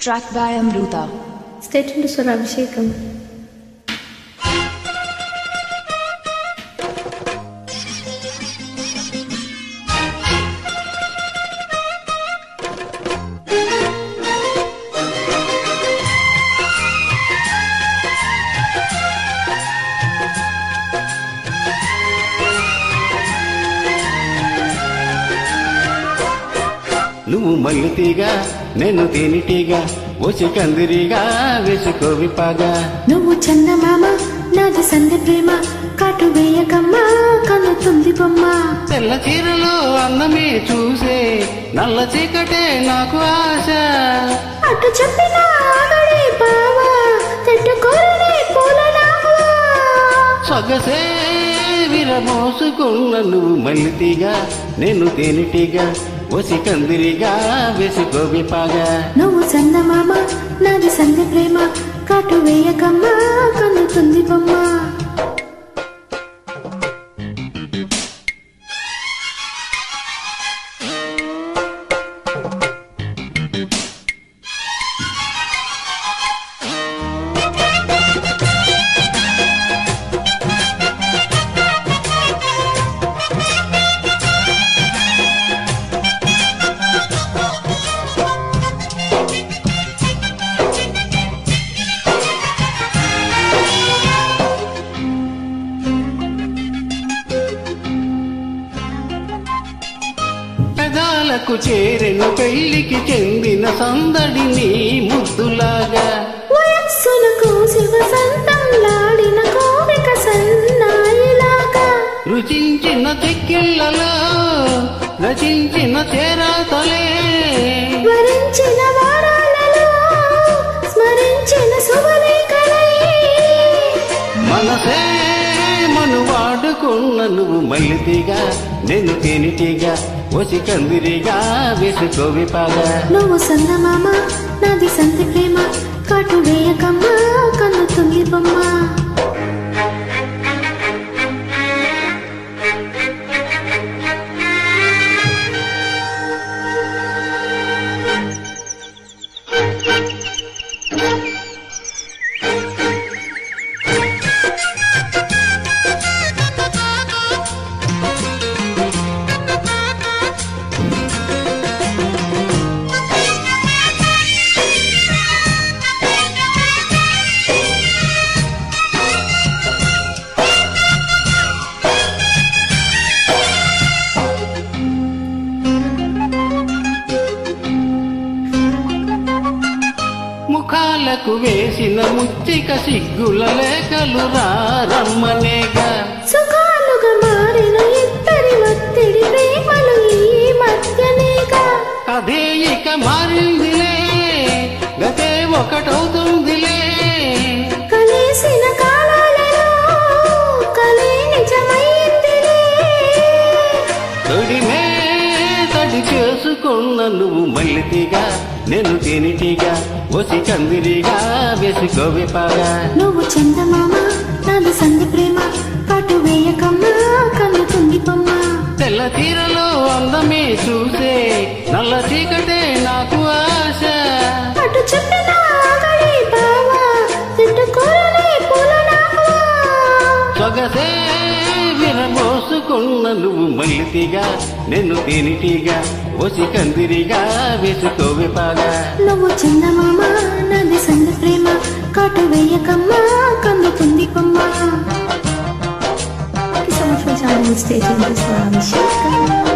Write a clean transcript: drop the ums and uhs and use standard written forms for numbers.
Track by Amruta. Stay tuned to Swarabhishekam. నువ్వు మల్లితీగా నేను తేనిటీగా OC కందిరిగా వేసుకోవిపాగా నువ్వు చందమామ నాది సంధి ప్రేమ కాటు వేయకమ్మా కనుతుంది బొమ్మ తెల్ల చీరలో అందమే చూసే నల్ల చీకటే నాకు ఆశ అటు చెప్పిన ఆగడే బావా తిట్టుకోరనే పూలనావా సొగసే విరమోసుకున్న నువ్వు మల్లితీగా నేను తేనిటీగా ఓసి కందిరిగా వేసుకోవిపాగా నువ్వు చందమామ నాది సంధి ప్రేమ కాటు వేయకమ్మా కనుతుంది బొమ్మ పెదాలకు చేరెను పెళ్లికి చెందిన సందడి నీ ముద్దులాగా వయస్సులకు శివసంతంలాడిన కోరిక సన్నాయిలాగా రుచించిన చెక్కిళ్ళలో రచించిన చేరాతలే వరించిన వారాలలో స్మరించిన శుభలేఖలై మనసే మనువాడుకున్న నువ్వు మల్లితీగా నేను తేనిటీగా ఓసి కందిరిగా వేసుకోవిపాగా నువ్వు చందమామ నాది సంధి ప్రేమ కాటు వేయకమ్మా కన్నుతుంది బొమ్మ ముఖాలకు వేసిన ముచ్చిక సిగ్గుల లేఖలు రమ్మనేగా సుఖాలుగా మారిన ఇద్దరి ఒత్తిడి ప్రేమలు ఈ మధ్యనేగా అదే ఇక మారిందిలే గతే ఒకటవుతుందిలే కలిసిన కాలాలలో కలే నిజమైందిలే తొడిమే తడి చేసుకున్న నువ్వు మల్లితీగా నేను తేనిటీగా ఓసి కందిరిగా వేసుకోవిపాగా నువ్వు చందమామ నాది సంధి ప్రేమ కాటు వేయకమ్మా కన్నుతుంది బొమ్మ తెల్ల తీరలో అందమే చూసే నల్ల చీకటే నాకు ఆశ అటు చెప్పిన ఆగడే బావా తిట్టుకోరనే పూలనావా సొగసే విరమోసుకున్న నువ్వు మల్లితీగా నేను తేనిటీగా ఓసి కందిరిగా వేసుకోవిపాగా నువ్వు చందమామ నాది సంధి ప్రేమ కాటు వేయకమ్మా కన్నుతుంది బొమ్మ. Thank you so much for joining me. Stay tuned to Swarabhishekam.